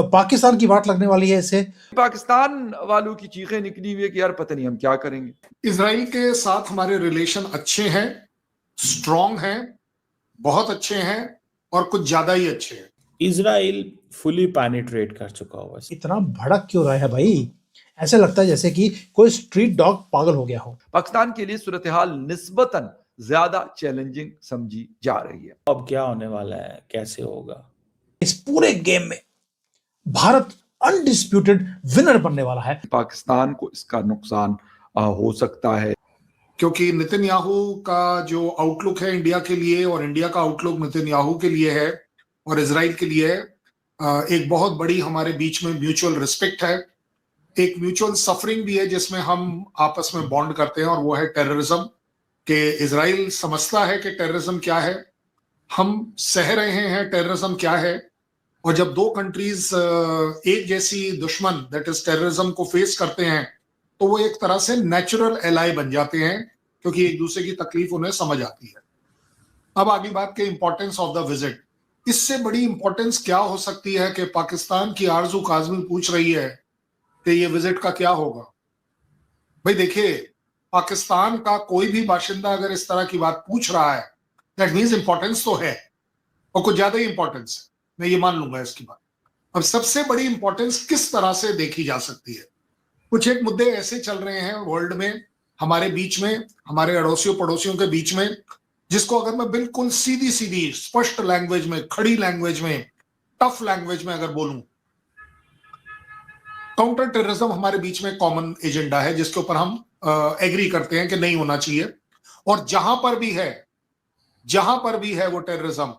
पाकिस्तान की बात लगने वाली है इससे। पाकिस्तान वालों की चीखें निकली हुई है कि यार पता नहीं हम क्या करेंगे। इजराइल के साथ हमारे रिलेशन अच्छे हैं, स्ट्रॉन्ग हैं, बहुत अच्छे हैं और कुछ ज्यादा ही अच्छे हैं। इजराइल फुली पेनिट्रेट कर चुका हुआ है। इतना भड़क क्यों रहा है भाई? ऐसे लगता है जैसे कि कोई स्ट्रीट डॉग पागल हो गया हो। पाकिस्तान के लिए सूरत हाल निस्बतन ज्यादा चैलेंजिंग समझी जा रही है। अब क्या होने वाला है, कैसे होगा? इस पूरे गेम में भारत अनडिस्प्यूटेड विनर बनने वाला है। पाकिस्तान को इसका नुकसान हो सकता है, क्योंकि नेतन्याहू का जो आउटलुक है इंडिया के लिए और इंडिया का आउटलुक नेतन्याहू के लिए है और इजराइल के लिए है, एक बहुत बड़ी हमारे बीच में म्यूचुअल रिस्पेक्ट है, एक म्यूचुअल सफरिंग भी है जिसमें हम आपस में बॉन्ड करते हैं, और वो है टेररिज्म। कि इजराइल समझता है कि टेररिज्म क्या है, हम सह रहे हैं टेररिज्म क्या है, और जब दो कंट्रीज एक जैसी दुश्मन दैट इज टेररिज्म को फेस करते हैं तो वो एक तरह से नेचुरल एलाई बन जाते हैं, क्योंकि एक दूसरे की तकलीफ उन्हें समझ आती है। अब आगे बात के इंपॉर्टेंस ऑफ द विजिट। इससे बड़ी इंपॉर्टेंस क्या हो सकती है कि पाकिस्तान की आरजू काजमी पूछ रही है कि ये विजिट का क्या होगा। भाई देखिए, पाकिस्तान का कोई भी बाशिंदा अगर इस तरह की बात पूछ रहा है दैट मीन्स इंपॉर्टेंस तो है, और कुछ ज्यादा ही इंपॉर्टेंस है, मैं ये मान लूंगा इसकी बात। अब सबसे बड़ी इंपॉर्टेंस किस तरह से देखी जा सकती है? कुछ एक मुद्दे ऐसे चल रहे हैं वर्ल्ड में, हमारे बीच में, हमारे अड़ोसियों पड़ोसियों के बीच में, जिसको अगर मैं बिल्कुल सीधी सीधी स्पष्ट लैंग्वेज में, खड़ी लैंग्वेज में, टफ लैंग्वेज में अगर बोलूं, काउंटर टेररिज्म हमारे बीच में कॉमन एजेंडा है जिसके ऊपर हम एग्री करते हैं कि नहीं होना चाहिए, और जहां पर भी है वो टेररिज्म,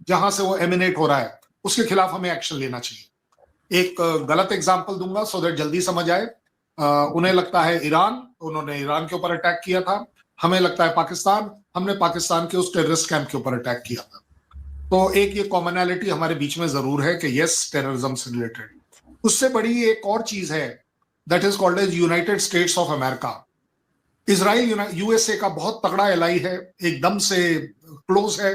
जहां से वो एमिनेट हो रहा है, उसके खिलाफ हमें एक्शन लेना चाहिए। एक गलत एग्जांपल दूंगा सो दैट जल्दी समझ आए। उन्हें लगता है ईरान, उन्होंने ईरान के ऊपर अटैक किया था, हमें लगता है पाकिस्तान, हमने पाकिस्तान के उस टेररिस्ट कैंप के ऊपर अटैक किया था। तो एक ये कॉमनैलिटी हमारे बीच में जरूर है कि यस, टेररिज्म से रिलेटेड। उससे बड़ी एक और चीज है that is called as United States of America. Israel USA का बहुत तगड़ा एलाई है, एकदम से क्लोज है।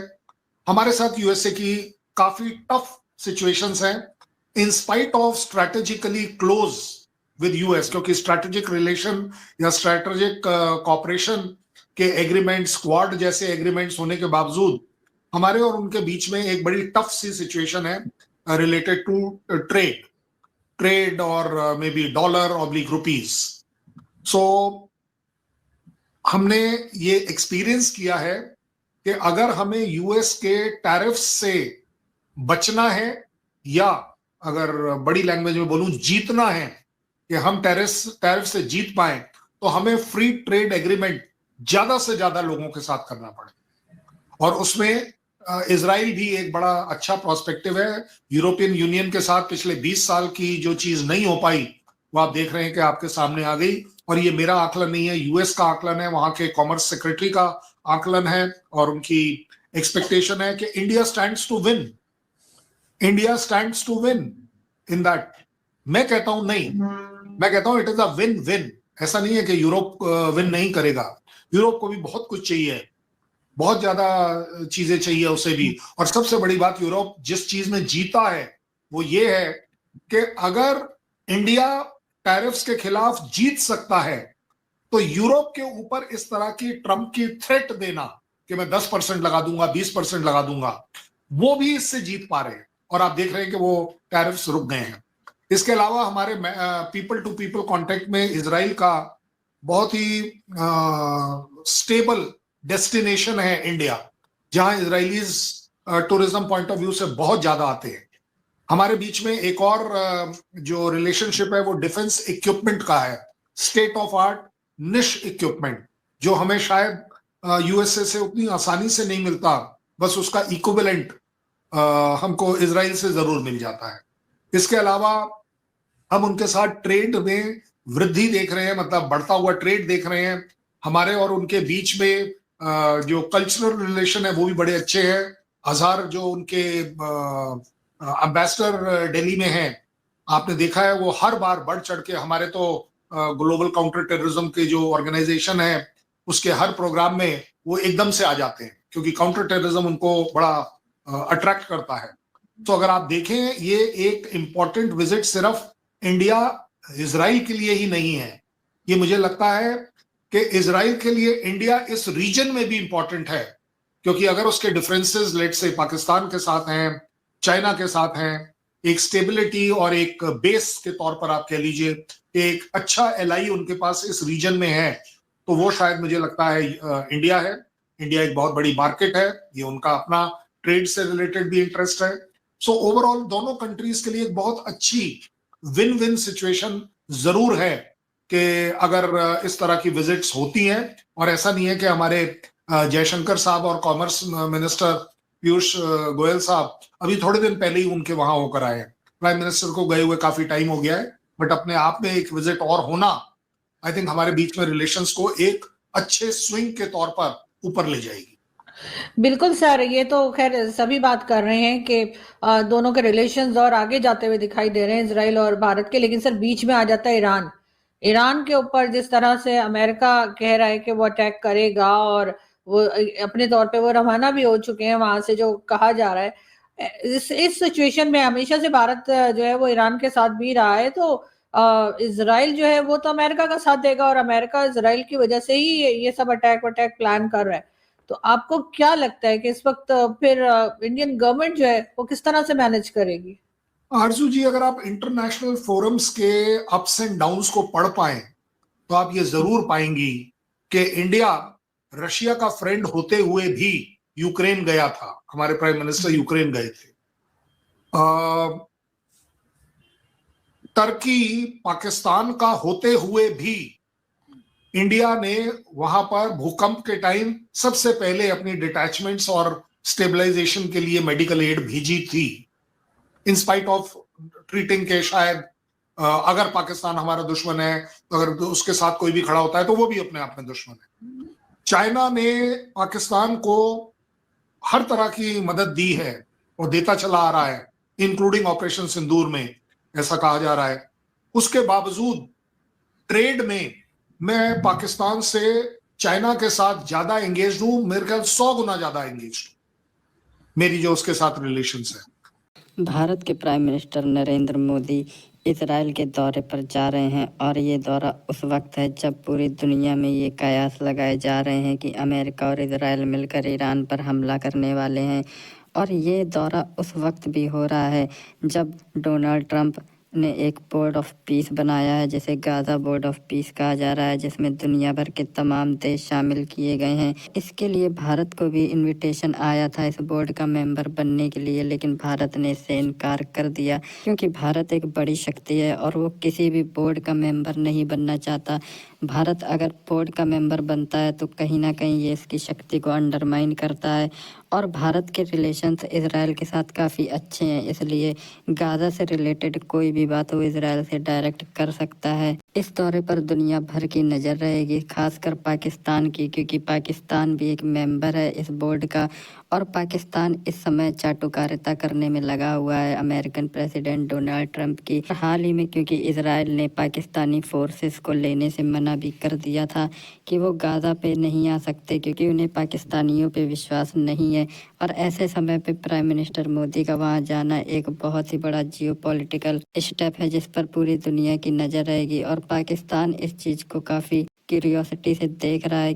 हमारे साथ यूएसए की काफी टफ सिचुएशंस हैं in spite of strategically close with US, क्योंकि स्ट्रेटेजिक रिलेशन या स्ट्रेटेजिक कॉपरेशन के एग्रीमेंट्स, क्वाड जैसे एग्रीमेंट्स होने के बावजूद हमारे और उनके बीच में एक बड़ी टफ सी सिचुएशन है रिलेटेड टू ट्रेड और may be dollar oblique rupees. So हमने ये एक्सपीरियंस किया है कि अगर हमें यूएस के टैरिफ्स से बचना है, या अगर बड़ी लैंग्वेज में बोलूं जीतना है कि हम टैरिफ से जीत पाए, तो हमें फ्री ट्रेड एग्रीमेंट ज्यादा से ज्यादा लोगों के साथ करना पड़े, और उसमें इजराइल भी एक बड़ा अच्छा प्रोस्पेक्टिव है। यूरोपियन यूनियन के साथ पिछले 20 साल की जो चीज नहीं हो पाई वो आप देख रहे हैं कि आपके सामने आ गई, और ये मेरा आकलन नहीं है, यूएस का आकलन है, वहां के कॉमर्स सेक्रेटरी का आकलन है, और उनकी एक्सपेक्टेशन है कि India stands to win, India stands to win in that. मैं कहता हूं नहीं, मैं कहता हूं it is a win win. ऐसा नहीं है कि यूरोप विन नहीं करेगा, यूरोप को भी बहुत कुछ चाहिए, बहुत ज्यादा चीजें चाहिए उसे भी। और सबसे बड़ी बात, यूरोप जिस चीज में जीता है वो ये है कि अगर इंडिया टैरिफ्स के खिलाफ जीत सकता है तो यूरोप के ऊपर इस तरह की ट्रंप की थ्रेट देना कि मैं 10% लगा दूंगा, 20% लगा दूंगा, वो भी इससे जीत पा रहे हैं, और आप देख रहे हैं कि वो टैरिफ्स रुक गए हैं। इसके अलावा हमारे पीपल टू पीपल कांटेक्ट में इजराइल का बहुत ही स्टेबल डेस्टिनेशन है इंडिया, जहां Israelis tourism point of view से बहुत ज्यादा आते हैं। हमारे बीच में एक और जो रिलेशनशिप है वो डिफेंस इक्विपमेंट का है, स्टेट ऑफ आर्ट निश इक्विपमेंट, जो हमें शायद यूएसए से उतनी आसानी से नहीं मिलता, बस उसका इक्विवेलेंट हमको इजराइल से जरूर मिल जाता है। इसके अलावा हम उनके साथ ट्रेड में वृद्धि देख रहे हैं, मतलब बढ़ता हुआ ट्रेड देख रहे हैं। हमारे और उनके बीच में जो कल्चरल रिलेशन है वो भी बड़े अच्छे हैं। अजहर जो उनके एम्बेसडर दिल्ली में हैं, आपने देखा है वो हर बार बढ़ चढ़ के हमारे तो ग्लोबल काउंटर टेररिज्म के जो ऑर्गेनाइजेशन है उसके हर प्रोग्राम में वो एकदम से आ जाते हैं, क्योंकि काउंटर टेररिज्म उनको बड़ा अट्रैक्ट करता है। तो अगर आप देखें, ये एक इंपॉर्टेंट विजिट सिर्फ इंडिया इजराइल के लिए ही नहीं है, ये मुझे लगता है कि इजराइल के लिए इंडिया इस रीजन में भी इंपॉर्टेंट है, क्योंकि अगर उसके डिफरेंसेस लेट से पाकिस्तान के साथ हैं, चाइना के साथ हैं, एक स्टेबिलिटी और एक बेस के तौर पर आप कह लीजिए एक अच्छा एलाई उनके पास इस रीजन में है, तो वो शायद मुझे लगता है इंडिया है। इंडिया एक बहुत बड़ी मार्केट है, ये उनका अपना ट्रेड से रिलेटेड भी इंटरेस्ट है। सो ओवरऑल दोनों कंट्रीज के लिए एक बहुत अच्छी विन विन सिचुएशन जरूर है कि अगर इस तरह की विजिट्स होती हैं। और ऐसा नहीं है कि हमारे जयशंकर साहब और कॉमर्स मिनिस्टर पीयूष गोयल साहब अभी थोड़े दिन पहले ही उनके वहां होकर आए हैं। प्राइम मिनिस्टर को गए हुए काफी टाइम हो गया है, बट अपने आप में एक विजिट और होना आई थिंक हमारे बीच में रिलेशंस को एक अच्छे स्विंग के तौर पर ऊपर ले जाएगी। बिल्कुल सर, ये तो खैर सभी बात कर रहे हैं कि दोनों के रिलेशंस और आगे जाते हुए दिखाई दे रहे हैं इजराइल और भारत के, लेकिन सर बीच में आ जाता है ईरान। ईरान के ऊपर जिस तरह से अमेरिका कह रहा है कि वो अटैक करेगा और वो अपने तौर पे वो रवाना भी हो चुके हैं वहां से, जो कहा जा रहा है इस सिचुएशन में हमेशा से भारत जो है वो ईरान के साथ भी रहा है, तो इजराइल जो है वो तो अमेरिका का साथ देगा और अमेरिका इजराइल की वजह से ही ये सब अटैक प्लान कर रहा है। तो आपको क्या लगता है कि इस वक्त फिर इंडियन गवर्नमेंट जो है वो किस तरह से मैनेज करेगी? आरजू जी, अगर आप इंटरनेशनल फोरम्स के अप्स एंड डाउन्स को पढ़ पाए तो आप ये जरूर पाएंगी कि इंडिया रशिया का फ्रेंड होते हुए भी यूक्रेन गया था। हमारे प्राइम मिनिस्टर यूक्रेन गए थे। टर्की पाकिस्तान का होते हुए भी इंडिया ने वहां पर भूकंप के टाइम सबसे पहले अपनी डिटैचमेंट्स और स्टेबलाइजेशन के लिए मेडिकल एड भेजी थी, इन स्पाइट ऑफ ट्रीटिंग के शायद अगर पाकिस्तान हमारा दुश्मन है तो अगर उसके साथ कोई भी खड़ा होता है तो वो भी अपने आप में दुश्मन है। चाइना ने पाकिस्तान को हर तरह की मदद दी है और देता चला आ रहा है, इंक्लूडिंग ऑपरेशन सिंदूर में, ऐसा कहा जा रहा है। उसके बावजूद ट्रेड में मैं पाकिस्तान से चाइना के साथ ज्यादा एंगेज हूं, मेरे ख्याल 100 गुना ज्यादा एंगेज मेरी जो उसके साथ रिलेशंस है। भारत के prime minister Narendra Modi Israel के दौरे पर जा रहे हैं और ये दौरा उस वक्त है जब पूरी दुनिया में ये कयास लगाए जा रहे हैं कि अमेरिका और इजराइल मिलकर ईरान पर हमला करने वाले हैं। और ये दौरा उस वक्त भी हो रहा है जब डोनाल्ड ट्रंप ने एक बोर्ड ऑफ पीस बनाया है, जिसे गाजा बोर्ड ऑफ पीस कहा जा रहा है, जिसमें दुनिया भर के तमाम देश शामिल किए गए हैं। इसके लिए भारत को भी इनविटेशन आया था इस बोर्ड का मेंबर बनने के लिए, लेकिन भारत ने इससे इनकार कर दिया क्योंकि भारत एक बड़ी शक्ति है और वो किसी भी बोर्ड का मेंबर नहीं बनना चाहता। भारत अगर बोर्ड का मेंबर बनता है तो कहीं ना कहीं ये इसकी शक्ति को अंडरमाइन करता है। और भारत के रिलेशंस इजराइल के साथ काफ़ी अच्छे हैं, इसलिए गाजा से रिलेटेड कोई भी बात वो इजराइल से डायरेक्ट कर सकता है। इस दौरे पर दुनिया भर की नज़र रहेगी, खासकर पाकिस्तान की, क्योंकि पाकिस्तान भी एक मेंबर है इस बोर्ड का और पाकिस्तान इस समय चाटुकारिता करने में लगा हुआ है अमेरिकन प्रेसिडेंट डोनाल्ड ट्रंप की। हाल ही में क्योंकि इजराइल ने पाकिस्तानी फोर्सेस को लेने से मना भी कर दिया था कि वो गाजा पे नहीं आ सकते क्योंकि उन्हें पाकिस्तानियों पे विश्वास नहीं है। और ऐसे समय पे प्राइम मिनिस्टर मोदी का वहाँ जाना एक बहुत ही बड़ा जियोपॉलिटिकल स्टेप है जिस पर पूरी दुनिया की नज़र रहेगी और पाकिस्तान इस चीज़ को काफ़ी क्यूरियोसिटी से देख रहा है